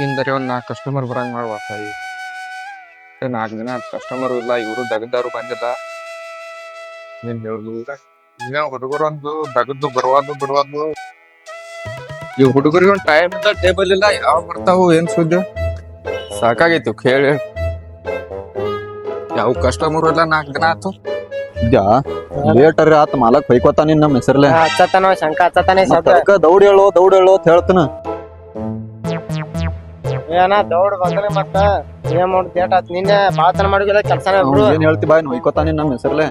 ಇಂದರೆ ಒಂದ್ 4 ಕಸ್ಟಮರ್ ಬರಂಗ್ ಮಾಡುವ ತಾಯಿ. 4 ದಿನ ಕಸ್ಟಮರ್ ಇಲ್ಲ, ಇವರು ದಗದಾರು ಬಂದಿಲ್ಲ. ಏನ್ ಹೇಳುದು ಈಗ ಹುಡುಗರು ಒಂದು ದಗದ್ದು ಬರುವಾದ್ದು ಬಿಡುವಾದ್ದು. ಈ ಹುಡುಗರಿಗೆ ಒಂದು ಟೈಮ್ ಇಲ್ಲ, ಟೇಬಲ್ ಇಲ್ಲ, ಯಾವ ಬರ್ತಾವು ಏನ್ ಸುದ್ದಿ ಸಾಕಾಗೈತಿ ಕೇಳಿ. ಯಾವ ಕಸ್ಟಮರ್ ಇಲ್ಲ, 4 ದಿನ ಆತು. ಲೇಟರ್ ಆತ ಮಾಲಕ್ ಬೈಕೋತಾನ ನಮ್ಮ ಹೆಸರ್ಲೆ ಹಚ್ಚತಾನ ಶಂಕ ಹಚ್ಚತಾನೆ ದೌಡ್ ಹೇಳು ಅಂತ ಹೇಳ್ತಾನ. ಏನ ದೌಡ್ ಬಂದ್ರೆ ಮತ್ತ ಏನ್ ಮಾಡೋದ್ ಡೇಟ್ ಆತ್ ನಿನ್ನೆ ಬಾಳತನ ಮಾಡಿಲ್ಲ ಕೆಲ್ಸನ ಇಬ್ರು ಏನ್ ಹೇಳ್ತಿ ಬಾಯ್ ಹೊಯ್ಕೋತಾನ ನಮ್ಮ ಹೆಸರ್ಲೆ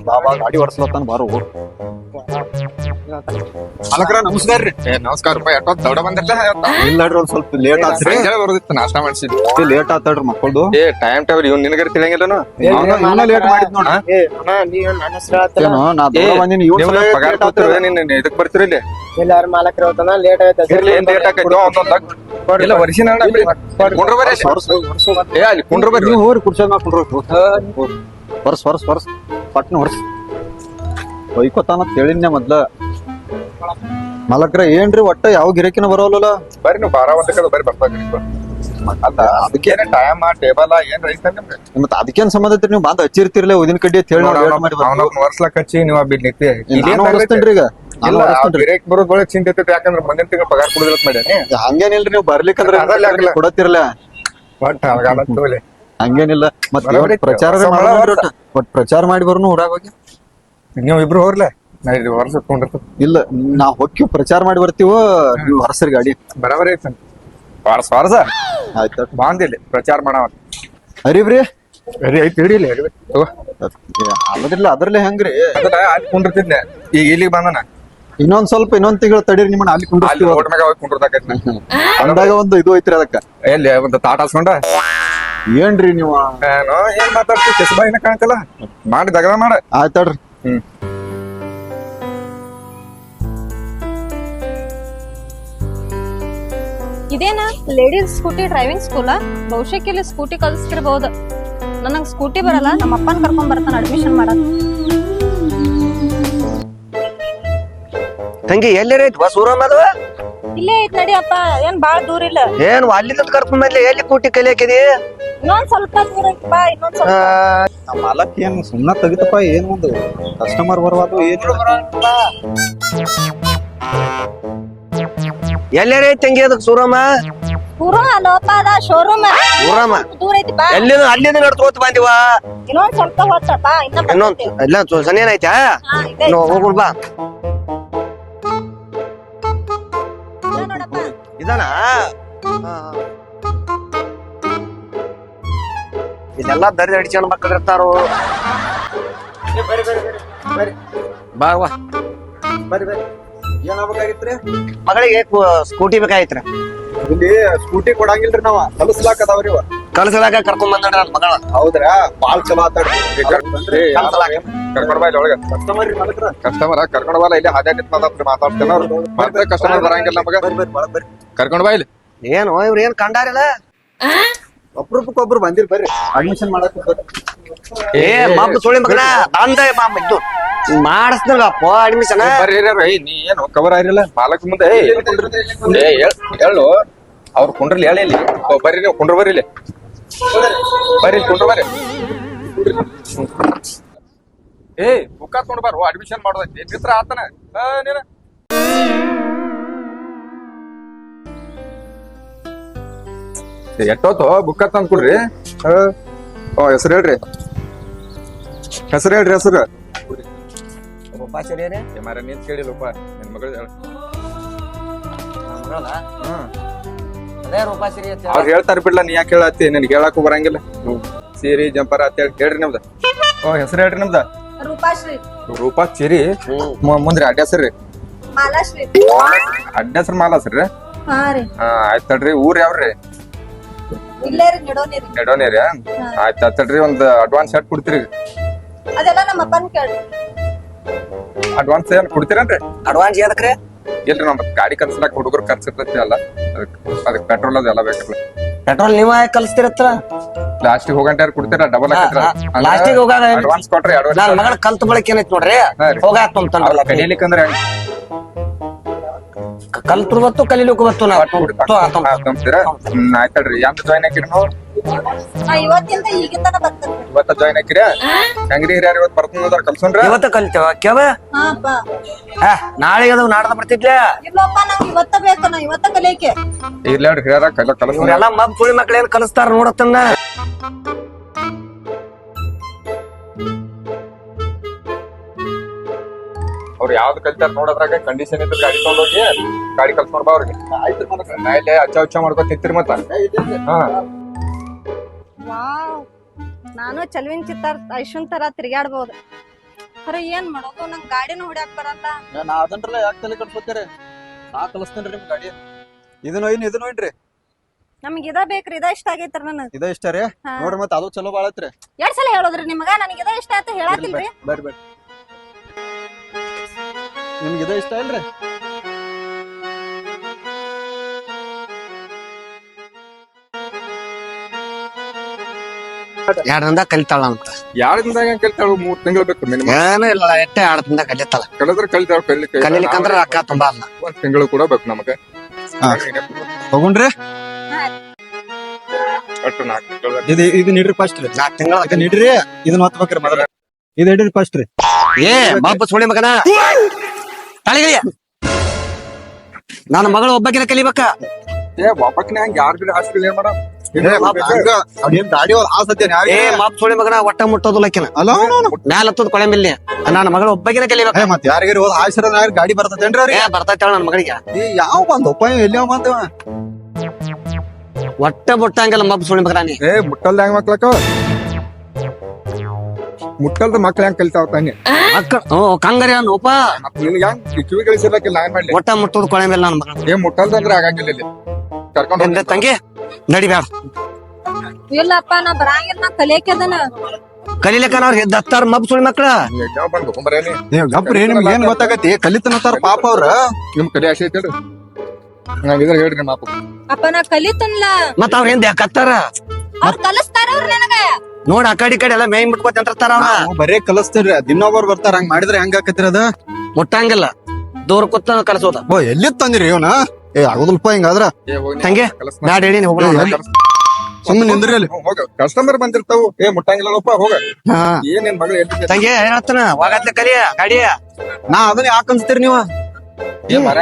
ಬಾಬಾ ಗಾಡಿ ಹೊಡ್ಸ್ಲತ್ತಾನ ಬಾರು. ಮಾಲಕ್ರ ನಮಸ್ಕಾರ ರೀ. ನಮಸ್ಕಾರ ರೂಪಾಯಿ ಎಷ್ಟೊತ್ ದೌಡ ಬಂದಿಲ್ಲ. ಇಲ್ಲಾಡ್ರಿ ಒಂದ್ ಸ್ವಲ್ಪ ಲೇಟ್ ಆತ್ರಿ. ಬರೋದಿತ್ತು ನಾಷ್ಟ ಮಾಡಿಸಿದ್ವಿ. ಲೇಟ್ ಆತಾಡ್ರಿ ಮಕ್ಕಳ್ದು. ಟೈಮ್ ಟೇಬಲ್ ಇವ್ನ ನಿನಗರ ತಿಳಿಯಂಗಿಲ್ಲನು. ಲೇಟ್ ಮಾಡಿದ್ ನೋಡ. ನೀವ್ ನನ್ನ ಹೆಸರು ಹೇಳ್ತಾನ ಏನೋ ನಾ ದೌಡ ಬಂದಿನಿ ಪಗಾರ ಕೊಡ್ತೀರ ನೀನ್ ಇದಕ್ ಬರ್ತೀರಿ ಇಲ್ಲಿ. ಎಲ್ಲಾರು ಮಾಲಕ್ರ ಹೇಳ್ತಾನ ಲೇಟ್ ಆಗೈತೆ ಏನ್ ಲೇಟ್ ಆಕೈತಿ ಇಲ್ಲ ವರ್ಷಿನ ಕುಂಡ್ರ ಬರ್ರಿ ಏ ಅಲ್ಲಿ ಕುಂಡ್ರ ಬರ್ರಿ. ನೀವು ಹೋರಿ ಕುರ್ಚಿ ಮ್ಯಾಗ ಕುಂಡ್ರಿ. ವರ್ಸ್ ಪಟ್ನ ಹೊರ್ಸ್ ಹೊಯ್ಕೋತಾನ ಹೇಳಿನ್ಯ ಮೊದ್ಲ. ಮಾಲಕ್ರ ಏನ್ರಿ ಒಟ್ಟ ಯಾವ ಗಿರಕಿನ ಬರೋಲ್ಲ. ಬರ್ರಿ ನೀವು 12 ಬರ್ರಿ ಬರ್ತಾಗ್ರಿ. ಅದಕ್ಕೆ ಟೈಮ್ ಟೇಬಲ್ ಏನ್ ರೈಸ್ ನಿಮ್ಗೆ ಮತ್ತ ಅದಕ್ಕೇನ್ ಸಂಬಂಧ ಐತ್ರಿ ನೀವು ಬಂದ್ ಹಚ್ಚಿರ್ತಿರ್ಲೆ ಉದಿನ ಕಡ್ಡಿ ಅಂತ ಹೇಳಿ ವರ್ಷಲಕ್ ಹಚ್ಚಿ ನೀವು ಬಿಡ್ ನಿಂತಿ ಹೊರಸ್ತೇನ್ರಿ ಈಗ ಬ್ರೇಕ್ ಬರೋದ್ ಚಿಂತೆ ಐತಿ. ಯಾಕಂದ್ರೆ ಮುಂದಿನ ತಿಂಗಳು ಪಗಾರ ಕೊಡುದಿಲ್ಲ ಮಾಡ್ಯಾನಿ. ಹಂಗೇನಿಲ್ರಿ ನೀವು ಬರ್ಲಿಕ್ಕಂದ್ರ ಕೊಡತಿರ್ಲ ಒಟ್ಟ ಹಂಗೇನಿಲ್ಲ. ಮತ್ತೆ ಪ್ರಚಾರ ಒಟ್ ಪ್ರಚಾರ ಮಾಡಿ ಬರ್ನು ಊರಾಗ ಹೋಗಿ ನೀವು ಇಬ್ರು ಹೋರ್ಲೆ ನಾ ಇದು ವರ್ಷ ಇಟ್ಕೊಂಡಿರ್ತ. ಇಲ್ಲ ನಾ ಹೊಕ್ಕಿ ಪ್ರಚಾರ ಮಾಡಿ ಬರ್ತೀವೋ ನೀವು ಹೊರಸರಿ ಗಾಡಿ ಬರಾಬರಿ ಐತಿ ವಾರಸ ಆಯ್ತ ಬಾಂದಿಲ್ಲ ಪ್ರಚಾರ ಮಾಡವ ಅರಿಬ್ರಿ ಅರಿ ಐತಿ ಹಿಡಿಲಿ ಅರಿ ಅದ್ರಿಲ್ಲ ಅದ್ರಲ್ಲೇ ಹೆಂಗ್ರಿ ಅದಲ್ಲ ಅಲ್ಲಿ ಕುಂಡಿರ್ತಿದ್ನೆ ಈಗ ಇಲ್ಲಿಗೆ ಬಂದನ. ಇನ್ನೊಂದ್ ತಿಂಗಳು ತಡೀರಿ ನಿಮ್ಮನ್ನ ಅಲ್ಲಿ ಅಲ್ಲಿ ಕುಂಡ್ರಿ ಓಟ್ ಮ್ಯಾಗ ಹೋಗಿ ಕುಂಡಿರ್ದಾಕೈತಿ. ಅಂದಾಗ ಒಂದು ಇದು ಐತ್ರಿ ಅದಕ್ಕ ಎಲ್ಲಿ ಒಂದು ತಾಟ ಹಾಸ್ಕೊಂಡ ಏನ್ರಿ ನೀವು ಏನೋ ಏನ್ ಮಾತಾಡ್ತಿ ಕೆಸಬಾಯಿನ ಕಾಣ್ತಲ್ಲ ಮಾಡಿ ದಗದ ಮಾಡ ಆಯ್ತಾಡ್ರಿ. ಇದೇನಾ ಲೇಡೀಸ್ ಸ್ಕೂಟಿ ಡ್ರೈವಿಂಗ್ ಸ್ಕೂಲಾ? ಬಹುಶಃ ಇಲ್ಲಿ ಸ್ಕೂಟಿ ಕಲಿಸ್ತಿರ್ಬಹುದು. ನನಗ್ ಸ್ಕೂಟಿ ಬರಲ್ಲ, ನಮ್ಮ ಅಪ್ಪನ ಕರ್ಕೊಂಡ್ ಬರ್ತಾನ ಅಡ್ಮಿಷನ್ ಮಾಡಕ್. ತಂಗಿ ಎಲ್ಲರ ಐತಿ ಬಸ್ ಊರಮ್ಮ ಅದು ಇಲ್ಲೇ ಐತ್ ನಡಿ ಅಪ್ಪ, ಏನ್ ಬಾಳ ದೂರ ಇಲ್ಲ. ಏನ್ ಅಲ್ಲಿಂದ ಕರ್ಕೊಂಡ್ ಬಂದ್ಲಿ ಎಲ್ಲಿ ಕೂಟಿ ಕಲಿಯಾಕಿದಿ? ಇನ್ನೊಂದ್ ಸ್ವಲ್ಪ ದೂರ ಐತಪ್ಪ, ಇನ್ನೊಂದ್ ಸ್ವಲ್ಪ. ಮಾಲಕ್ ಏನ್ ಸುಮ್ನ ತೆಗಿತಪ್ಪ ಏನ್ ಒಂದು ಕಸ್ಟಮರ್ ಬರವಾದು ಏನ್ ಎಲ್ಲರ ಐತಿ ತಂಗಿ ಅದಕ್ ಸೂರಮ್ಮ ದೂರ ಅಲ್ಲಪ್ಪ, ಅದ ಶೋರೂಮ್ ಊರಮ್ಮ ದೂರ ಐತಿ ಬಾ. ಅಲ್ಲಿಂದ ನಡ್ಕೋತ ಬಂದಿವ ಇನ್ನೊಂದ್ ಸ್ವಲ್ಪ ಹೊತ್ತಪ್ಪ, ಇನ್ನೊಂದ್ ಎಲ್ಲ ಸನೇನೈತಾ ಹೋಗ್ಬಿಡ್ ಬಾ. ನೋಡಪ್ಪ ಇದನ ಇದೆಲ್ಲಾ ದರಿ ಅಡಿಚಣ್ಣ ಮಕ್ಕಳು ಇರ್ತಾರು. ಬಾ ವಾ ಏನಾಗ್ಬೇಕಾಗಿತ್ರಿ? ಮಗಳಿಗೆ ಸ್ಕೂಟಿ ಬೇಕಾಗಿತ್ರ. ಇಲ್ಲಿ ಸ್ಕೂಟಿ ಕೊಡಂಗಿಲ್ರಿ ನಾವ ಕಲಸ್ಲಾಕ ಅದಾವ್ರಿ ಇವ. ಕಳ್ಸಲಾಗ ಕರ್ಕೊಂಡ್ ಬಂದ್ರಿ ನನ್ ಮಗಳ. ಹೌದ್ರಾ ಬಾಳ್ ಚಲೋ ಆತಾಡ್ರಿ. ಕರ್ಕೊಂಡ್ ಬಾ ಇಲ್ಲಿ ಒಳಗ ಕಸ್ಟಮರ್ ರೀ ಮಾಲಕ್ರ. ಕಸ್ಟಮರ್ ಕರ್ಕೊಂಡ್ ಬಾ ಇಲ್ಲಿ ಹಾದ್ಯಾಗ ಮಾತಾಡ್ತೇನ ಅವ್ರು ಮತ್ತೆ ಕಸ್ಟಮರ್ ಬರಂಗಿಲ್ಲ ನಮಗ. ಕರ್ಕೊಂಡ್ ಬಾ ಇಲ್ಲಿ. ಏನು ಇವ್ರ ಏನ್ ಕಂಡಾರಿಲ್ಲ ಒಬ್ರೊಬ್ಬರು ಬಂದಿರ್ ಬರ್ರಿ ಅಡ್ಮಿಷನ್ ಮಾಡಕ್ ಏ ಮಬ್ಬ ಸುಳಿ ಮಗನ ಅಂದ ಮಾಮ ಇದ್ದು ಮಾಡಿಸ್ನಪ್ಪ ಅಡ್ಮಿಷನ್. ಬರ್ರಿ ನೀ ಏನು ಕವರ್ ಆಗಿರಲ್ಲ ಮಾಲಕ್ ಮುಂದೆ ಹೇಳು ಅವ್ರು ಕುಂಡ್ರಲ್ಲಿ ಹೇಳಿ ಇಲ್ಲಿ ಬರ್ರಿ ನೀವು ಕುಂಡ್ರ ಬರ್ರಿ ಇಲ್ಲಿ ಬರ್ರಿ ಕುಂಡ್ರ ಬರ್ರಿ. ಏ ಬುಕ್ಕ ತಗೊಂಡ್ ಬಾರು ಅಡ್ಮಿಷನ್ ಮಾಡೋದೈತಿ ನಿತ್ರ ಆತನ ನೀನ. ಎಷ್ಟೊತ್ತು ಬುಕ್ಕ ತಂದ್ ಕೊಡ್ರಿ. ಹೆಸರು ಹೇಳ್ರಿ ಹೆಸರು ಮಾರ ನೀನ್ ಕೇಳಿಲ್ಲಪ್ಪ ನಿನ್ ಮಗಳು ಹೇಳ. ಅವ್ರು ಹೇಳ್ತಾರ ಬಿಡ್ಲ ನೀ ಯಾಕೆ ಹೇಳತ್ತಿ ನಿನ್ಗೆ ಹೇಳಕ್ಕೂ ಬರಂಗಿಲ್ಲ. ಸೀರಿ ಜಂಪರ್ ಅಂತ ಹೇಳಿ ಹೇಳ್ರಿ ನಿಮ್ದ. ಹೆಸರು ಹೇಳ್ರಿ ನಿಮ್ದ. ರೂಪಾಶ್ರೀ. ರೂಪಾ ಚಿರಿ ಮುಂದ್ರಿ ಅಡ್ಡ ಹೆಸರು ರೀ? ಮಾಲಾಶ್ರೀ. ಅಡ್ಡ ಹೆಸರು ಮಾಲಾಸ್ರಿ? ಹಾ ರೀ. ಆಯ್ತ್ ತಡ್ರಿ. ಊರ್ ಯಾವ್ರಿ? ಇಲ್ಲೇ ರೀ ನೆಡೋನೇರಿ. ನೆಡೋನೇರಿ ಆಯ್ತ್ ತಡ್ರಿ. ಒಂದ್ ಅಡ್ವಾನ್ಸ್ ಎಷ್ಟ್ ಕೊಡ್ತೀರಿ? ಅದೆಲ್ಲ ನಮ್ಮ ಅಪ್ಪನ ಕೇಳ್ರಿ. ಅಡ್ವಾನ್ಸ್ ಏನ್ ಕೊಡ್ತೀರನ್ರಿ? ಅಡ್ವಾನ್ಸ್ ಎದಕ್ರಿ? ಇಲ್ರಿ ನಮ್ ಗಾಡಿ ಕಲ್ಸಲಕ್ ಹುಡುಗರು ಖರ್ಚಿರ್ತೈತಿ ಅಲ್ಲ, ಅದಕ್ಕೆ ಪೆಟ್ರೋಲ್ ಅದೆಲ್ಲ ಬೇಕಲ್ಲ. ಪೆಟ್ರೋಲ್ ನೀವ ಕಲಿಸ್ತಿರತ್ರ ಲಾಸ್ಟಿಗೆ ಹೋಗಂಟ ಕೊಡ್ತೀರಾ? ಡಬಲ್ ಲಾಸ್ಟಿಗೆ ಹೋಗಾಗ ಅಡ್ವಾನ್ಸ್ ಕೊಟ್ರಿ. ನನ್ ಮಗಳ ಕಲ್ತ್ ಬಳಕ ಏನೈತಿ ನೋಡ್ರಿ ಹೋಗಾಕ್ ಕಡಿಲಿಕ್ಕಂದ್ರೆ ಕಲ್ತ್ರ ಬತ್ತು ಕಲೀಲಿಕ್ಕೂ ಬತ್ತು ನಾ ಆಯ್ತಲ್ರಿ ಎಂತ ಜಾಯ್ನ್ ಹಾಕಿರಿ ನಾವು ಇವತ್ತಿಂದ ಈಗಿಂದನ ಬರ್ತೇನೆ. ಇವತ್ತ ಜಾಯ್ನ್ ಹಾಕಿರಿ ಹೆಂಗ್ರಿ ಹಿರಿಯರ್ ಇವತ್ ಬರ್ತದ ಕಲ್ಸೋನ್ರಿ ಇವತ್ತ ಕಲಿತೇವ ಕೇವ ಹಾಪ ನಾಳೆ ಅದು ನಾಡ್ದ ಬರ್ತಿದ್ಲೆ ಇಲ್ಲಪ್ಪ ನಂಗೆ ಇವತ್ತ ಬೇಕು, ನಾ ಇವತ್ತ ಕಲಿಯಕ್ಕೆ. ಇರ್ಲಿ ಹಿರಿಯರ ಕಲಸ ಇವ್ರೆಲ್ಲ ಮಬ್ ಸುಳಿ ಮಕ್ಳು ಏನ್ ಕಲಿಸ್ತಾರ ನೋಡತ್ತನ್ನ. ಅವ್ರು ಯಾವ್ದು ಕಲ್ತಾರ ನೋಡದ್ರಾಗ ಕಂಡೀಷನ್ ಇದ್ರ ಗಾಡಿ ತಗೊಂಡೋಗಿ ಗಾಡಿ ಕಲ್ಸ್ಕೊಂಡ್ ಬಾ ಅವ್ರಿಗೆ ನಾ ಇಲ್ಲೇ ಅಚ್ಚ ಮಾಡ್ಕೊತ ನಿಂತಿರಿ ಮತ್ತ ಹಾ ವಾವ್, ನಾನು ಚಲುವಿನ ಚಿತ್ತಾರ್ ಐಶುನ್ ತರ ತಿರ್ಗಾಡ್ಬೋದು. ಖರೆ ಏನ್ ಮಾಡೋದು, ನಂಗ್ ಗಾಡಿನೂ ಹೊಡ್ಯಾಕ್ ಬರಲ್ಲ. ನಾ ಅದನ್ರಲ್ಲ ಯಾಕೆ ತಲೆ ಕಟ್ಕೋತೀರಿ? ನಾ ಕಲಿಸ್ತೇನ್ರಿ ನಿಮ್ ಗಾಡಿ. ಇದನ್ನ ಒಯ್ನ್ರಿ. ನಮ್ಗ್ ಇದ ಬೇಕ್ರಿ, ಇದ ಇಷ್ಟ ಆಗೈತ್ರಿ ನನಗ್. ಇದ ಇಷ್ಟ ರೀ? ಹಾ. ನೋಡ್ರಿ ಮತ್ತ ಅದು ಚಲೋ ಬಾಳ ಐತ್ರಿ. ಎರಡ್ ಸಲ ಹೇಳೋದ್ರಿ ನಿಮಗ, ನನಗ್ ಇದ ಇಷ್ಟ ಆಯ್ತು ಹೇಳಾತಿಲ್ರಿ. ಬರ್ರಿ ನಿಮ್ಗೆ ಇದ ಇಷ್ಟ ಇಲ್ರಿ? ಎರಡ್ ದಿಂದ ಕಲಿತಾಳ ಅಂತ. ಎರಡ್ ದಿನದಾಗ ಕಲ್ತಾಳು 3 ತಿಂಗಳು ಬೇಕು ಮಿನಿಮಮ್. ಏನು ಇಲ್ಲ, ಎಟ್ಟೆ ಎರಡ್ ದಿಂದ ಕಲಿತಾಳ. ಕಲಿದ್ರೆ ಕಲಿತಾಳ ಕಲೀಲಿಕ್ಕಂದ್ರ ರೊಕ್ಕ ತುಂಬಾ ಅಲ್ಲ. 1 ತಿಂಗಳು ಕೂಡ ಬೇಕು ನಮಗೆ. ಹೋಗುಣ್ರಿ. ಒಟ್ಟು 4 ತಿಂಗಳು ಇದು ನೀಡ್ರಿ ಫಸ್ಟ್ ರೀ. 4 ತಿಂಗಳ ಇದು ನೀಡ್ರಿ. ಇದನ್ನ ಹೊತ್ಬೇಕ್ರಿ ಮೊದಲ. ಇದು ಹಿಡ್ರಿ ಫಸ್ಟ್ ರೀ. ಏ ಮಬ್ಬ ಸುಳಿ ಮಗನ ತಳಿಗಯ್ಯ, ನನ್ನ ಮಗಳು ಒಬ್ಬಕಿನ ಕಲಿಬೇಕ. ವಾಪಕ್ನೆ ಹಂಗ ಯಾರು ಬಿ ಹಾಸ್ಪಿಟಲ್ ಏನ್ ಮಾಡೋ ಅದೇನ್ ಗಾಡಿ ಆಸತ್ತೇನೆ ಏ ಮಬ್ಬ ಸುಳಿ ಮಗನ ಒಟ್ಟ ಮುಟ್ಟೋದಿಲ್ಲಕಿನ ಅಲ್ಲ ಮ್ಯಾಲ ಹತ್ತದ ಕೊಳೆಂಬಿಲ್ಲಿ. ನನ್ನ ಮಗಳು ಒಬ್ಬಕಿನ ಕಲಿಬೇಕ. ಮತ್ ಯಾರಿಗಾರಿ ಹೋದ್ ಆಶ್ರಮ ಗಾಡಿ ಬರ್ತದೇನ್ರಿ ಏ ಅವ್ರಿಗೆ? ಬರ್ತಾಳ ನನ್ನ ಮಗಳಿಗೆ. ಯಾವ ಬಂದ್ ಉಪಾಯ ಎಲ್ಲಿ ಬಂದವ? ಒಟ್ಟ ಮುಟ್ಟಂಗಿಲ್ಲ ಮಬ್ಬ ಸುಳಿ ಮಗನ ನೀ. ಮುಟ್ಟಲ್ದ ಹೆಂಗ್ ಮಕ್ಳಕ್ಕ ಮುಟ್ಟಲ್ದ ಮಕ್ಳ ಹೆಂಗ್ ಕಲಿತಾವ ತಾನೆ ಮಕ್ಕಳು ಕಂಗರಿ ಅನ್ನೋಪ ನಿನ್ಗೆ ಹೆಂಗ್ ಕಿವಿ ಗಳಿಸಿರ್ಲಕ್ಕಿಲ್ಲ ನಾನ್ ಮಾಡ್ಲಿ ಒಟ್ಟ ಮುಟ್ಟೋದು ಕೊಳೆಂಬಿಲ್ಲ ನನ್ನ ಮಗಳು. ಮುಟ್ಟಲ್ದ ಅಂದ್ರೆ ಆಗಂಗಿಲ್ಲ ಇಲ್ಲಿ ಕರ್ಕೊಂಡು ಎಂದೆ ತಂಗಿ ನಡಿಬ್ಯಾಡ. ಇಲ್ಲಪ್ಪ ನಾ ಬರಂಗಿಲ್ಲ, ನಾ ಕಲಿಯಕ್ಕೆ ಅದನ್ನ. ಕಲಿಲಿಕ್ಕ ಅವ್ರಿಗೆ ದತ್ತಾರ ಮಬ್ಬ ಸುಳಿ ಮಕ್ಳ. ಬಂದು ಬರೇನಿ ಗಪ್ರಿ ನಿಮ್ಗೆ ಏನ್ ಗೊತ್ತಾಗತಿ? ಕಲಿತನತಾರ ಪಾಪ ಅವ್ರ. ನಿಮ್ ಕಡೆ ಆಸೆ ಐತಲ್ರಿ ನಾವಿದ್ರ ಹೇಳ್ರಿ ಮಾಪ ಅಪ್ಪ ನಾ ಕಲಿತನ್ಲ, ಮತ್ತ ಅವ್ರ ಏನ್ ಕತ್ತಾರ ಅವ್ರ ಕಲಿಸ್ತಾರ ಅವ್ರ ನನಗ. ನೋಡ್ ಆ ಕಡೆ ಎಲ್ಲ ಮೇಯ್ ಮುಟ್ಕೋತ ಅಂತಾರ ಅವ್ರ. ನಾವು ಬರೇ ಕಲಿಸ್ತೇನ್ರಿ, ದಿನೊಬ್ಬರು ಬರ್ತಾರ. ಹಂಗ ಮಾಡಿದ್ರೆ ಹೆಂಗ ಆಕತ್ರಿ ಅದ? ಮುಟ್ಟಂಗಿಲ್ಲ, ದೂರ ಕೂತ ಕಲಿಸೋದ. ಓ ಎಲ್ಲಿ ತಂದಿರಿ ಇವನ? ಏ ಆಗುದಿಲ್ಪ ಹಿಂಗಾದ್ರ. ತಂಗಿ ನಾಡ್ ಹೇಳಿ ಹೋಗೋಣ. ಸುಮ್ಮನೆ ನಿಂದ್ರಿ ಅಲ್ಲಿ. ಹೋಗ ಕಸ್ಟಮರ್ ಬಂದಿರ್ತಾವು. ಮುಟ್ಟಂಗಿಲ್ಲಪ್ಪ ಹೋಗ. ಹಾ ಏನೇನ್ ಮಗಳು ಎಲ್ಲಿ ತಂಗಿ ಹೇಳತ್ತನ ವಾಗತ್ಲೆ ಕಲಿಯ ಗಾಡಿಯ. ನಾ ಅದನ್ನ ಯಾಕೆ ಅನ್ಸ್ತೀರಿ ನೀವು? ಮರ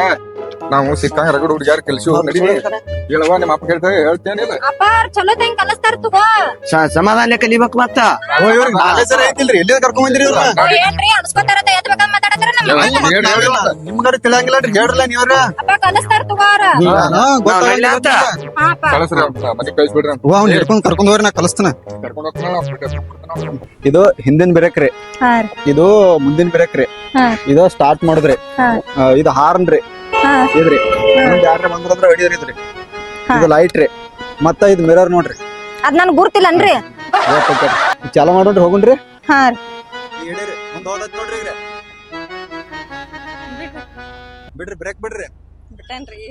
ನಾವು ಸಿಕ್ಕಂಗ ರಗಡ್ ಹುಡುಗ್ಯಾರ ಕಲಿಸಿ ಹೇಳುವ ನಿಮ್ಮ ಅಪ್ಪ ಹೇಳ್ತೇನಿಲ್ಲ ಅಪ್ಪ ಅವ್ರ ಚಲೋ ತಂಗ್ ಕಲಿಸ್ತಾರ ತಗೋ. ಸಮಾಧಾನ ಕಲಿಬೇಕು ಮತ್ತ. ಇವ್ರಿಗೆ ನಾಲೆಜ್ ಐತಿಲ್ರಿ? ಎಲ್ಲಿ ಕರ್ಕೊಂಡ್ ಬಂದಿರಿ ಇವ್ರ? ಏನ್ರಿ ಅನ್ಸ್ಕೊತಾರ ಎತ್ಬೇಕಂತ ಮಾತಾಡತಾರ ನಿಮ್ಗಾರ ತಿಳಿಯಂಗಿಲ್ಲ ಹೇಳ್ರಲ್ಲ ನೀವ್ರ. ಅಪ್ಪ ಕಲಿಸ್ತಾರ ತಗೋ ಅವ್ರ. ಹಾಪ ಕಳಸ್ರಿ ಮನೆ ಕಳಿಸ್ಬಿಡ್ರಿ ಅವ್ನ ಹಿಡ್ಕೊಂಡ್ ಕರ್ಕೊಂಡ್ ಹೋಗ್ರಿ, ನಾ ಕಲಿಸ್ತಾನ. ಕರ್ಕೊಂಡು ಹೋಗ್ತಾನ ಇದು ಹಿಂದಿನ ಬ್ರೇಕ್ ರೀ, ಹಾ ಇದು ಮುಂದಿನ ಬ್ರೇಕ್ ರೀ, ಹಾ. ಇದು ಸ್ಟಾರ್ಟ್ ಮಾಡುದ್ರಿ, ಹಾ. ಇದು ಹಾರ್ನ್ ರೀ, ಹಾ. ಇದ್ರಿ ಯಾರ ಬಂದ್ರಂದ್ರ ಹೊಡಿದ್ರಿ ಇದ್ರಿ, ಇದು ಲೈಟ್ ರೀ, ಮತ್ತ ಇದು ಮಿರರ್ ನೋಡ್ರಿ. ಅದ್ ನನ್ ಗುರ್ತಿಲ್ಲನ್ರಿ. ಚಾಲು ಮಾಡೋಣ್ರಿ, ಹೋಗುಣ್ರಿ. ಹಾ ಮುಂದ್ ಹೋದತ್ ನೋಡ್ರಿ ಈಗ. ಬಿಡ್ರಿ ಬ್ರೇಕ್ ಬಿಡ್ರಿ. ಬಿಟ್ಟೇನ್ರಿ.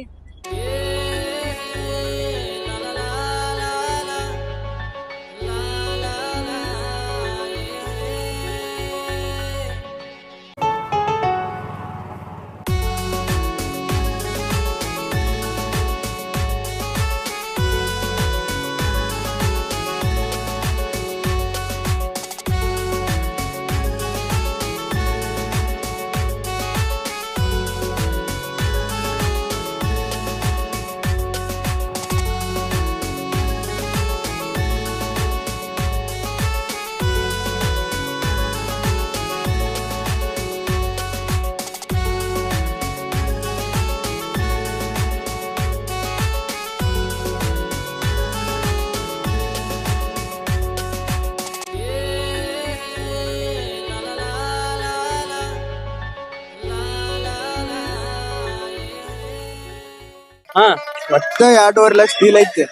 ಒಟ್ಟ 2.5 ಲಕ್ಷ ಡೀಲ್ ಐತಿ.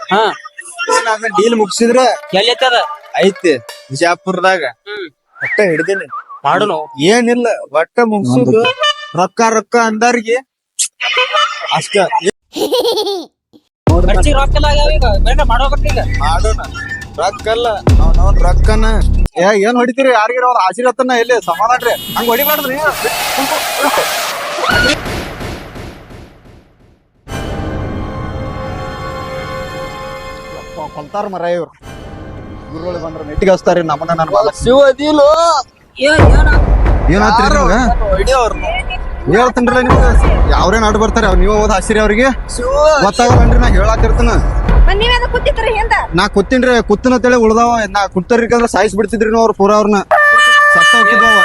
ಡೀಲ್ ಮುಗಿಸಿದ್ರ ಎಲ್ಲಿತ್ತದ ಐತಿ ಬಿಜಾಪುರದಾಗ. ಒಟ್ಟ ಹಿಡ್ದೀನಿ ಮಾಡುನು ಏನಿಲ್ಲ, ಒಟ್ಟ ಮುಗಿಸುದು. ರೊಕ್ಕ ರೊಕ್ಕ ಅಂದಾರಿಗೆ ಅಷ್ಟ ಮಾಡೋಣ. ರೊಕ್ಕಲ್ಲ ನಾವ್ ರೊಕ್ಕನ ಏನ್ ಹೊಡಿತೀರಿ? ಯಾರಿಗಾರ ಅವ್ರ ಆಶೀರ್ವಾದನ ಎಲ್ಲಿ ಸಮಾಧಾನ್ರಿ, ಹಂಗ ಹೊಡಿಬಾರ್ದ್ರಿ. ಕೊಲ್ತಾರ ಮರ ಇವ್ರು ಗುರುಗಳು ಬಂದ್ರ ನೆಟ್ಟಿಗೆ ಹಚ್ತಾರ ನಮ್ಮನ್ನ ನನ್ನ ಬಾಲ ಶಿವದಿಲು ಏನಾತ್ರಿ ಹೇಳ್ತೇನ್ರಿ ನಿಮ್ಗೆ ಯಾವ್ರೇನ್ ಆಡ್ ಬರ್ತಾರೆ ನೀವ ಓದ್ ಹಸಿರಿ ಅವ್ರಿಗೆ ಗೊತ್ತಾಗಲ್ರಿ ನಾ ಹೇಳಾತಿರ್ತಾನ ನೀವೇನ ಕೂತಿದ್ರಿ ಹಿಂದ ನಾ ಕೂತೀನ್ರಿ ಕುತ್ತಿನತೇಳಿ ಉಳ್ದಾವ ನಾ ಕುತ್ತರ್ಕಂದ್ರ ಸಾಯಿಸ್ ಬಿಡ್ತಿದ್ರಿ ಅವ್ರ ಪೂರ ಅವ್ರನ್ನ ಸತ್ತ ಹೋಗಿದ್ದವ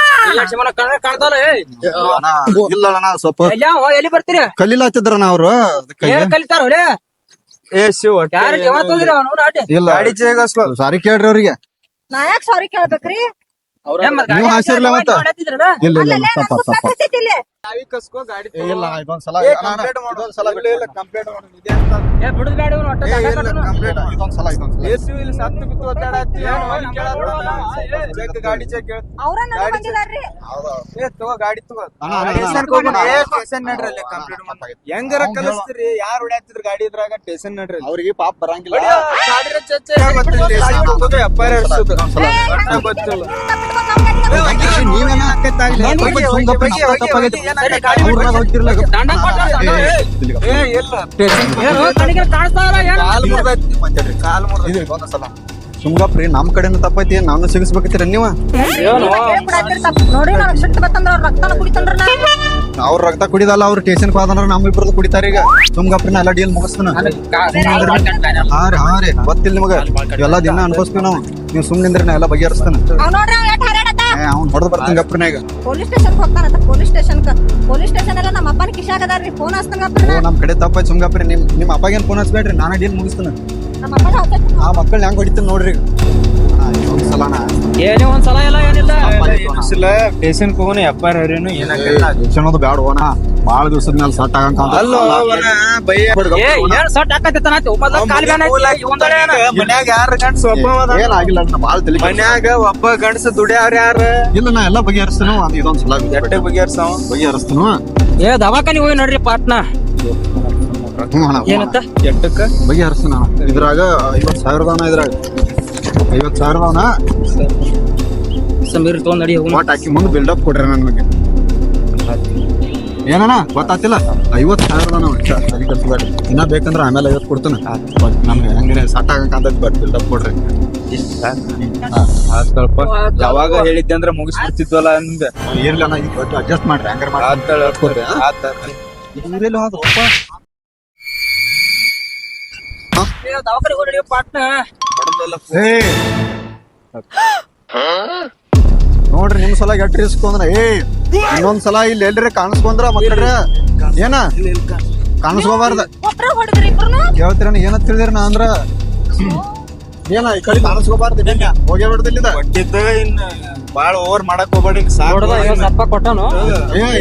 ಇಲ್ಲ ಅಣ್ಣ ಸ್ವಲ್ಪ ಎಲ್ಲಿ ಬರ್ತೀರಿ ಕಲೀಲ ಹತ್ತಿದ್ರಣ್ಣ ಅವ್ರು ಕಲಿತಾರ ಏ ಶಿವ ಇಲ್ಲ ಸಾರಿ ಕೇಳ್ರಿ ಅವ್ರಿಗೆ ನಾ ಯಾಕೆ ಸಾರಿ ಕೇಳ್ಬೇಕ್ರಿ ನೀವು ಹಾಸಿರ್ಲ ಮತ್ತ ಇಲ್ಲ ಇಲ್ಲ ಇಲ್ಲ ತಪ್ಪ ತಪ್ಪ ಇಲ್ಲಿ ಇಲ್ಲ ಇದೊಂದ್ಸಲ ಇದೊಂದ್ಸಲ ಅವ್ರ ಬಂದಿದಾರ್ರಿ ಹೆಂಗಾರ ಕಲಿಸ್ತೀರಿ ಯಾರು ಹೊಡ್ಯಾತಿದ್ರ ಗಾಡಿ ಇದ್ರಾಗ ಸ್ಟೇಷನ್ ನಡ್ರಿ ಅವ್ರಿಗೆ ಪಾಪ ಬರಂಗಿಲ್ಲ ಸುಮ್ಗಪ್ರಿ ನಮ್ ಕಡೆನ ತಪ್ಪೈತಿ ನಾನು ಸಿಗಿಸ್ಬೇಕತ್ತೀರ ನೀವ ನೋಡ್ರಿ ನನಗ್ ಸಿಟ್ಟು ಬತ್ತಂದ್ರ ಅವ್ರ ರಕ್ತನ ಕುಡಿತಂದ್ರ ಅವ್ರ ರಕ್ತ ಕುಡಿದಲ್ಲ ಅವ್ರ ಸ್ಟೇಷನ್ ಹೋದಂದ್ರ ನಮ್ ಇಬ್ಬರದು ಕುಡಿತಾರ ಈಗ ಸುಮ್ಗಪ್ರಿ ನಾ ಎಲ್ಲ ಡೀಲ್ ಮುಗಿಸ್ತಾನ ಹಾ ರೀ ಗೊತ್ತಿಲ್ಲ ನಿಮಗ ಎಲ್ಲ ದಿನ ಅನ್ಭವಿಸ್ತೀವಿ ನಾವು ನೀವು ಸುಮ್ನಿಂದ್ರಿ ನಾ ಎಲ್ಲ ಬಗೆಹರಿಸ್ತಾನ ನೋಡ್ರಿ ಎಷ್ಟ್ ಹರ್ಯಾಡತ್ತ ಅವ್ನ್ ಹೊಡೆದ್ ಬರ್ತೀನಿ ಗಪ್ರಿನ ಈಗ ಪೊಲೀಸ್ ಸ್ಟೇಷನ್ ಹೋಗ್ತಾನಂತ ಪೊಲೀಸ್ ಸ್ಟೇಷನ್ ಎಲ್ಲ ನಮ್ಮ ಅಪ್ಪನ ಕಿಶಾಗದಾರ್ರಿ ಫೋನ್ ಹಚ್ತಂಗಪ್ಪ ನಮ್ ಕಡೆ ತಪ್ಪಾಯ್ತು ಸುಮ್ಗಪ್ರಿ ನಿಮ್ ಅಪ್ಪಗೇನ್ ಫೋನ್ ಹಚ್ಬೇಡ್ರಿ ನಾನೇ ಡೀಲ್ ಮುಗಿಸ್ತಾನ ನಮ್ಮ ಅಪ್ಪ ಆ ಮಕ್ಕಳು ಹೆಂಗ್ ಹೊಡಿತಾನ ನೋಡ್ರಿ ಸಲನಾ ಏನೇ ಒಂದ್ಸಲ ಎಲ್ಲ ಏನಿಲ್ಲ ಸ್ಟೇಷನ್ ಹೋಗೋಣ ಎಫ್ಐಆರ್ ಅವ್ರೇನು ಅನ್ನೋದು ಬ್ಯಾಡ ಹೋಣ ಬಾಳ ದಿವಸದ ಮೇಲೆ ಸಟ್ ಆಗಂತ ಮನ್ಯಾಗ ಯಾರ ಗಂಡ್ಸ ಒಬ್ಬ ಏನಾಗಿಲ್ಲ ಬಾಳ ತಲೆ ಮನ್ಯಾಗ ಒಬ್ಬ ಗಂಡ್ಸ ದುಡಿಯವ್ರ ಯಾರ ಇಲ್ಲ ನಾ ಎಲ್ಲ ಬಗೆಹರಿಸ್ತಾನು ಅದು ಇದೊಂದ್ಸಲ ಎಟ್ಟೆ ಬಗೆಹರ್ಸಾವ ಬಗೆಹರಿಸ್ತಾನು ಏ ದವಾಖಾನಿ ಹೋಗಿ ನೋಡ್ರಿ ಪಾಟ್ನಾ ಏನಂತ ಎಟ್ಟಕ್ಕ ಬಗೆಹರಿಸ್ತಾನ ಇದ್ರಾಗ 50,000 ಇದ್ರಾಗ 50,000 ಸಮೀರ್ ತಗೊಂಡ್ ನಡಿ ಹೋಗೋಣ ವಾಟ್ ಹಾಕಿ ಮುಂದೆ ಬಿಲ್ಡಪ್ ಕೊಡ್ರಿ ನನ್ಗೆ ಏನಣ್ಣ ಗೊತ್ತಾತಿಲ್ಲ 50,000 ನಾವು ಸರಿ ಕಟ್ಸ್ಬೇಡ್ರಿ ಇನ್ನ ಬೇಕಂದ್ರ ಆಮೇಲೆ 50 ಕೊಡ್ತಾನ ನಮ್ಗೆ ಹೆಂಗಿನ ಸಟ್ ಆಗಂತ ಬಟ್ ಬಿಲ್ಡಪ್ ಕೊಡ್ರಿ ಸ್ವಲ್ಪ ಯಾವಾಗ ಹೇಳಿದ್ದೆ ಅಂದ್ರ ಮುಗಿಸ್ಬಿಡ್ತಿದ್ವಲ್ಲ ಅಂದ ಇರ್ಲಿ ಅಣ್ಣ ಅಡ್ಜಸ್ಟ್ ಮಾಡ್ರಿ ಹಂಗಾರ ಮಾಡ್ರಿ ಇವ್ರೆಲ್ಲಿ ಹೋದ್ರಪ್ಪ ದವಾಖಾನಿ ಹೋಗಿ ಪಾಟ್ನಾ ನೋಡ್ರಿ ನಿಮ್ ಸಲ ಎಟ್ ರಿಸ್ಕ್ ಅಂದ್ರ ಇನ್ನೊಂದ್ಸಲ ಇಲ್ಲಿ ಎಲ್ರಿ ಕಾಣಿಸ್ಕೊಂಡ್ರ ಮಕ್ಕಳ್ರ ಏನ ಕಾಣಿಸ್ಕೋಬಾರ್ದ ಒಬ್ರ ಹೊಡೆದ್ರಿ ಇಬ್ರುನು ಹೇಳ್ತೀರ ಏನಂತ ತಿಳಿದಿರ ನಾ ಅಂದ್ರ ಏನ ಈ ಕಡೆ ಕಾಣಿಸ್ಕೋಬಾರ್ದು ಹೋಗೇ ಬಿಡ್ದಿಲ್ಲ ಕೊಟ್ಟಿದ್ದ ಇನ್ನ ಬಾಳ ಓವರ್ ಮಾಡಕ್ ಹೋಗ್ಬೇಡಿ ಸಾಕು ಕೊಟ್ಟನು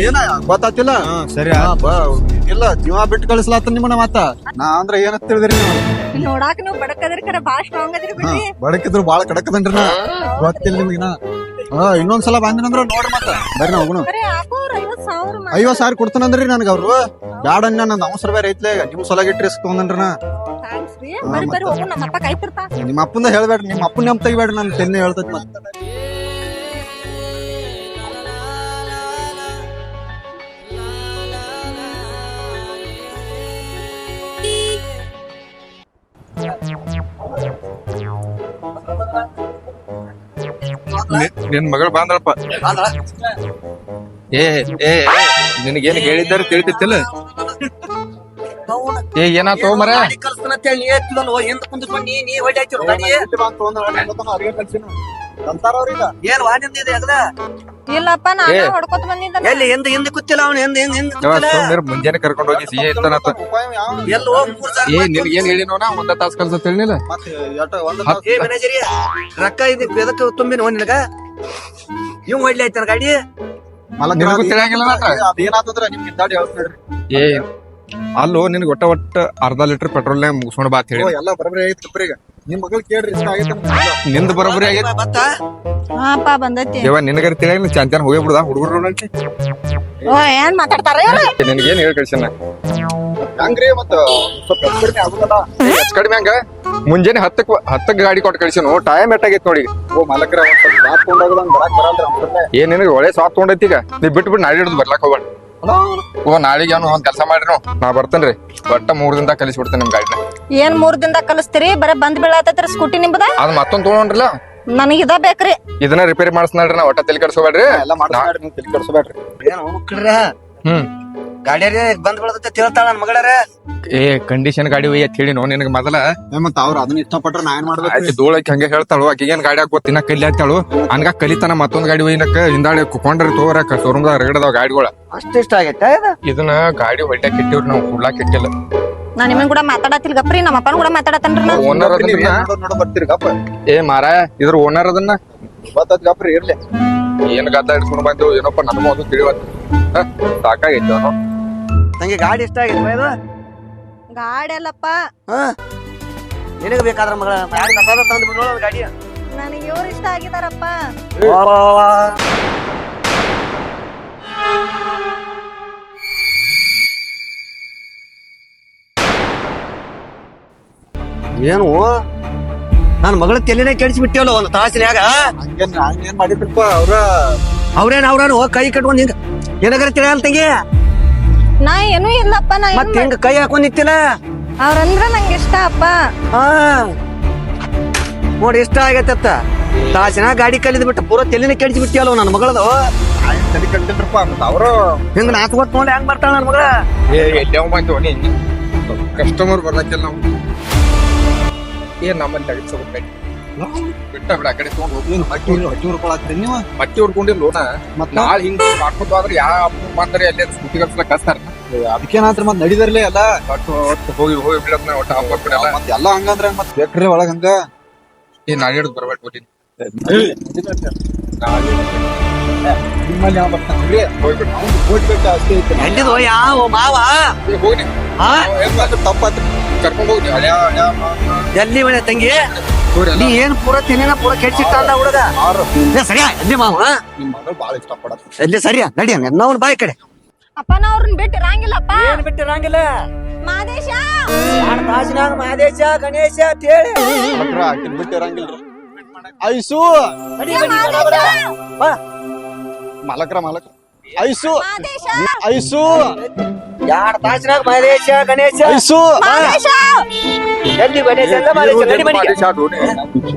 ಏನ ಗೊತ್ತಾತಿಲ್ಲ ಸರಿ ಇಲ್ಲ ಜೀವ ಬಿಟ್ಟು ಕಳಿಸ್ಲಾತ ನಿಮ್ಮನ್ನ ಮತ್ತ ನಾ ಅಂದ್ರ ಏನಂತ ತಿಳಿದ್ರಿ ನೀವು ನೋಡಾಕ ನೀವು ಬಡಕದ್ರಿ ಕರೆ ಬಾಳ ಸ್ಟ್ರಾಂಗ್ ಅದ್ರಿ ಬಿಡ್ರಿ ಬಡಕಿದ್ರು ಬಾಳ ಕಡಕದನ್ರಿ ನಾ ಗೊತ್ತಿಲ್ಲ ನಿಮ್ಗಿನ ಇನ್ನೊಂದ್ಸಲ ಬಂದಿನಂದ್ರ ನೋಡ್ರಿ ಮತ್ತ ಬರ್ರಿ ಹೋಗುಣ ಕರೆ ಹಾಕೋರ್ 50,000 50,000 ಕೊಡ್ತಾನಂದ್ರಿ ನನ್ಗ ಅವ್ರು ಬ್ಯಾಡ ಅನ್ನ ನಂದು ಅವಸರ ಬೇರೆ ಐತ್ಲೆ ನಿಮ್ ಸಲ ಗಿಟ್ಟು ರಿಸ್ಕ್ ತಗೊಂಡ್ರಿ ನಾ ಥ್ಯಾಂಕ್ಸ್ ರೀ ಬರ್ರಿ ಹೋಗೋಣ ನಮ್ಮ ಅಪ್ಪ ಕಾಯ್ತಿರ್ತಾ ನಿಮ್ಮ ಅಪ್ಪಂದ ಹೇಳ್ಬೇಡ್ರಿ ನಿಮ್ಮ ಅಪ್ಪನ ನೆಮ್ ತೆಗಿಬೇಡ್ರಿ ನನ್ ತೆನ್ನೆ ಹೇಳ್ತೈತಿ ಮತ್ತ ನಿನ್ ಮಗಳು ಬಂದಳಪ್ಪ ಏ ನಿನಗೇನ್ ಹೇಳಿದಾರ ತಿಳಿತಿತ್ತಿಲ್ಲ ಏ ಏನಾತೋ ಮರ ಇಲ್ಲಪ್ಪ ನಾನು ಹೊಡ್ಕೊತ ಬಂದಿದ್ದ ಎಲ್ಲಿ ಹಿಂದೆ ಕೂತಿಲ್ಲ ಅವನು ಮುಂಜಾನೆ ಕರ್ಕೊಂಡ್ ಹೋಗಿ ಸಿಹಿ ಇರ್ತಾನತ್ತ ಏ ನಿನ್ಗೇನ್ ಹೇಳಿನೋನ ಒಂದ ತಾಸ್ ಕಲ್ಸತ್ ಹೇಳಿಲ್ಲ ಮ್ಯಾನೇಜರಿ ರೊಕ್ಕ ಇದು ಎದಕ್ಕೆ ತುಂಬಿನ ನಿನಗ ಇವ್ ಹೊಡ್ಲಿ ಆಯ್ತಾನ ಗಾಡಿ ನಿನಗೂ ತಿಳಿಯಂಗಿಲ್ಲ ಅದೇನಾತಂದ್ರ ನಿಮ್ಗೆ ಇದ್ದಾಡಿ ಹೇಳ್ತೀರಿ ಏ ಅಲ್ಲೋ ನಿನ್ಗೆ ಒಟ್ಟ ಅರ್ಧ ಲೀಟರ್ ಪೆಟ್ರೋಲ್ ಮುಗಿಸ್ಕೊಂಡ್ ಬಾ ಅಂತ ಹೇಳಿ ಎಲ್ಲ ಬರಬರಿ ಐತಿ ಈಗ ನಿಮ್ ಮಗಳು ಕೇಳ್ರಿ ಇಷ್ಟ ಆಗೈತೆ ನಿಂದ ಬರೋಬ್ಬರಿ ಆಗೈತಿ ಹಾಪ ಬಂದೈತಿ ಯವ್ವ ನಿನಗರ ತಿಳಿಯಂಗಿಲ್ಲ ಚಾಂಚಾನ್ ಹೋಗೇ ಬಿಡುದ ಹುಡುಗರು ನೋಡಂತೆ ಓ ಏನ್ ಮಾತಾಡ್ತಾರ ನಿನಗೇನ್ ಹೇಳಿ ಕಳ್ಸನ ಹಂಗ್ರಿ ಮತ್ತ ಸ್ವಲ್ಪ ಕಡಿಮೆ ಆಗುದಲ್ಲ ಹೆಚ್ಚ್ ಕಡಿಮೆ ಹಂಗ ಮುಂಜಾನೆ 10 ಗಾಡಿ ಕೊಟ್ಟು ಕಳ್ಸಿನು ಟೈಮ್ ಎಟ್ಟಾಗೈತಿ ನೋಡಿ ಓ ಮಾಲಕ್ರ ಒಂದ್ ಸ್ವಲ್ಪ ಸಾತ್ ಕೊಂಡೋಗದಂಗ್ ಬರಾಕ್ ಬರಲ್ರಿ ಏನ್ ನಿನಗೆ ಒಳ್ಳೆ ಸಾತ್ ತೊಗೊಂಡೈತಿ ಈಗ ನೀ ಬಿಟ್ಟು ನಾಳೆ ಹಿಡಿದು ಬರ್ಲಾಕ್ ಹೋಗ್ಬೇಡ ಓ ನಾಳೆಗೆ ಅವನು ಒಂದ್ ಕೆಲಸ ಮಾಡ್ರಿ ನಾವು ನಾ ಬರ್ತೇನ್ರಿ ಒಟ್ಟ 3 ದಿನದಾಗ ಕಲಿಸ್ಬಿಡ್ತೇನೆ ನಿಮ್ ಗಾಡಿನ ಏನ್ 3 ದಿನದಾಗ ಕಲಿಸ್ತೀರಿ ಬರೇ ಬಂದ್ ಬೀಳಾತೈತ್ರಿ ಸ್ಕೂಟಿ ನಿಮ್ದ ಅದ್ ಮತ್ತೊಂದ್ ತೊಗೊಂಡ್ರಲ್ಲ ನನಗ್ ಇದ ಬೇಕ್ರಿ ಇದನ್ನ ರಿಪೇರಿ ಮಾಡಿಸ್ನಲ್ರಿ ನಾ ಒಟ್ಟ ತಲೆ ಕೆಡ್ಸೋಬೇಡ್ರಿ ಎಲ್ಲ ಮಾಡ್ಸ್ಬೇಡ್ರಿ ನೀವು ತಲೆ ಕೆಡ್ಸ್ಬೇಡ್ರಿ ಏನು ಮಕ್ಕಳ್ರ ಹ್ಮ್ ಗಾಡಿಯಾರ ಬಂದ್ ಬಿಡದ ತಿಳ್ತಾಳ ನನ್ ಮಗಳಾರ ಏ ಕಂಡೀಷನ್ ಗಾಡಿ ಒಯ್ಯ ಅಂತ ಹೇಳಿ ನೋ ನಿನಗ ಮೊದಲ ಮತ್ತ ಅವ್ರ ಅದನ್ನ ಇಷ್ಟಪಟ್ರೆ ನಾ ಏನ್ ಮಾಡ್ಬೇಕು ಆಕಿ ಧೂಳಕ್ಕೆ ಹಂಗೆ ಹೇಳ್ತಾಳು ಆಕಿಗೇನ್ ಗಾಡಿ ಹಾಕೋ ತಿನ್ನ ಕಲಿ ಹಾಕ್ತಾಳು ಹಂಗ ಕಲಿತಾನ ಮತ್ತೊಂದ್ ಗಾಡಿ ಒಯ್ಯನಕ್ಕ ಹಿಂದಾಡಿ ಕೊಂಡ್ರಿ ತಗೋರಕ ಶೋರೂಮ್ದಾಗ ರಗಡದಾವ ಗಾಡಿಗಳ ಅಷ್ಟಿಷ್ಟ ಆಗೈತೆ ಇದನ್ನ ಗಾಡಿ ಹೊಡ್ಯಾಕ್ ಇಟ್ಟಿವ್ರಿ ನಾವು ಕುಡ್ಲಾಕ್ ಇಟ್ಟಿಲ್ಲ ನಾ ನಿಮ್ಮನ್ ಕೂಡ ಮಾತಾಡತಿಲ್ ಗಪ್ರಿ ನಮ್ಮ ಅಪ್ಪನ ಕೂಡ ಮಾತಾಡತನ್ರಿ ನಾ ಓನರ್ ಅದನ್ನ ನೋಡ ಬರ್ತೀರಿ ಗಪ್ಪ ಏ ಮಾರಾಯ ಇದ್ರ ಓನರ್ ಅದನ್ನ ಗೊತ್ತದ್ ಗಪ್ರಿ ಇರ್ಲಿ ಏನ್ ಗಾತ ಹಿಡ್ಸ್ಕೊಂಡ್ ಬಂದೇವು ಏನಪ್ಪ ನನಗೂ ಅದು ತಿಳಿವತ್ತು ಸಾಕಾಗೈತಿ ಅವನು ನಂಗೆ ಗಾಡಿ ಇಷ್ಟ ಆಗೈತೆ ಇದು ಗಾಡಿ ಅಲ್ಲಪ್ಪ ಹಾ ನಿನಗ ಬೇಕಾದ್ರ ಮಗಳ ಗಾಡಿ ಕಸಾದ ತಂದು ಬಿಡೋಳ ಗಾಡಿ ನನಗೆ ಇವ್ರು ಇಷ್ಟ ಆಗಿದಾರಪ್ಪ ಏನು ನನ್ ಮಗಳ ತಲೆನೇ ಕೆಡಿಸಿ ಬಿಟ್ಟಿವಲ್ಲ ಒಂದು ತಾಸಿನ್ಯಾಗ ಹಂಗೇನ್ ಹಂಗೇನ್ ಮಾಡಿದ್ರಪ್ಪ ಅವ್ರ ಅವ್ರೇನು ಕೈ ಕಟ್ಕೊಂಡ್ ಹಿಂಗ ಏನಾಗರ ತಿಳಿಯಲ್ಲ ತಂಗಿ ನಾ ಏನೂ ಇಲ್ಲಪ್ಪ ನಾ ಮತ್ ಹಿಂಗ ಕೈ ಹಾಕೊಂಡ್ ನಿಂತಿಲ್ಲ ಅವ್ರಂದ್ರ ನಂಗೆ ಇಷ್ಟ ಅಪ್ಪ ಹಾ ನೋಡಿ ಇಷ್ಟ ಆಗೈತತ್ತ ತಾಸಿನಾಗ ಗಾಡಿ ಕಲಿದ್ ಬಿಟ್ಟು ಪೂರ ತಲೆನೇ ಕೆಡಿಸಿ ಬಿಟ್ಟಿವಲ್ಲ ನನ್ನ ಮಗಳದು ತಲೆ ಕಟ್ಟಿದ್ರಪ್ಪ ಮತ್ತ ಅವ್ರು ಹಿಂಗ ನಾತ್ ಕೊಟ್ಟು ನೋಡಿ ಹೆಂಗ್ ಬರ್ತಾಳ ನನ್ ಮಗಳ ಏ ಎಲ್ಲವ ಬಂತು ನೀ ಕಸ್ಟಮರ್ ಬರ್ಲಕ್ಕಿಲ್ಲ ನಾವು ಏನ್ ನಮ್ಮಲ್ಲಿ ತಗಿಸ್ಬೇಕು ಬಿಟ್ಟ ಬಿಡ ಆ ಕಡೆ ತಗೊಂಡ್ ಹೋಗಿ ಹಟ್ಟಿ ಹುರ್ಕೊಳತ್ರಿ ನೀವು ಮಟ್ಟಿ ಹೊಡ್ಕೊಂಡಿಲ್ಲ ಲೋನ ಮತ್ತ ನಾಳೆ ಹಿಂಗ್ ಮಾಡ್ಕೊತ ಹೋದ್ರೆ ಯಾವ ಬಂದ್ರೆ ಅಲ್ಲಿ ಸ್ಕೂಟಿ ಕಲ್ಸಲಕ್ ಕಸ್ತಾರ ಅದಕ್ಕೇನಾತ್ರ ಮತ್ ನಡಿದರ್ಲಿ ಎಲ್ಲ ಒಟ್ಟು ಹೋಗಿ ಹೋಗಿ ಬಿಡದ್ನ ಒಟ್ಟು ಹಾಕೋದ್ ಬಿಡಲ್ಲ ಮತ್ ಎಲ್ಲ ಹಂಗಂದ್ರ ಮತ್ ಬೇಕ್ರಿ ಒಳಗ ಹಂಗ ಏ ನಾಳೆ ಹಿಡಿದು ಬರ್ಬೇಕು ಹೋಗಿ ನಿಮ್ಮಲ್ಲಿ ಯಾವ ಬರ್ತಾನ್ರಿ ಹೋಗ್ಬಿಟ್ಟು ಅವ್ನು ಹೋಗ್ಬೇಕು ಅಷ್ಟೇ ಐತೆ ಎಲ್ಲಿದು ಯಾವ ಮಾವ ಹೋಗಿ ಹಾ ತಪ್ಪಾತ್ರಿ ಕರ್ಕೊಂಡ್ ಹೋಗಿ ಹಳ್ಯಾ ಎಲ್ಲಿ ಮನೆ ತಂಗಿ ನೀ ಏನ್ ಪೂರ ತಿನ್ನ ಪೂರ ಕೆಡ್ಸಿಟ್ಟ ಅಂದ ಹುಡುಗ ಏ ಸರಿಯಾ ಎಲ್ಲಿ ಮಾವ ನಿಮ್ ಮಗಳು ಬಾಳ ಇಷ್ಟಪಡತ್ ಎಲ್ಲಿ ಸರಿಯಾ ನಡಿ ಹಂಗ ನಾವು ಬಾಯಿ ಕಡೆ ಅಪ್ಪ ನಾ ಅವ್ರನ್ನ ಬಿಟ್ಟು ಇರಂಗಿಲ್ಲಪ್ಪ ಏನ್ ಬಿಟ್ಟಿರಂಗಿಲ್ಲ ಮಾದೇಶ ತಾಸಿನಾಗ ಮಹದೇಶ ಗಣೇಶ ಅಂತ ಹೇಳಿ ಆಕಿನ್ ಬಿಟ್ಟು ಇರಂಗಿಲ್ರಿ ಐಸು ನಡಿ ಬಾ ಮಾಲಕ್ರ ಐಸು ಮಾದೇಶ ಐಸು 2 ತಾಸಿನಾಗ ಮಹದೇಶ ಗಣೇಶ ಐಸು ಮಾದೇಶ ಎಲ್ಲಿ ಗಣೇಶ ಎಲ್ಲ ಮಹದೇಶ ನಡಿ ಮನೆಗೆ. ಮಾಡಿ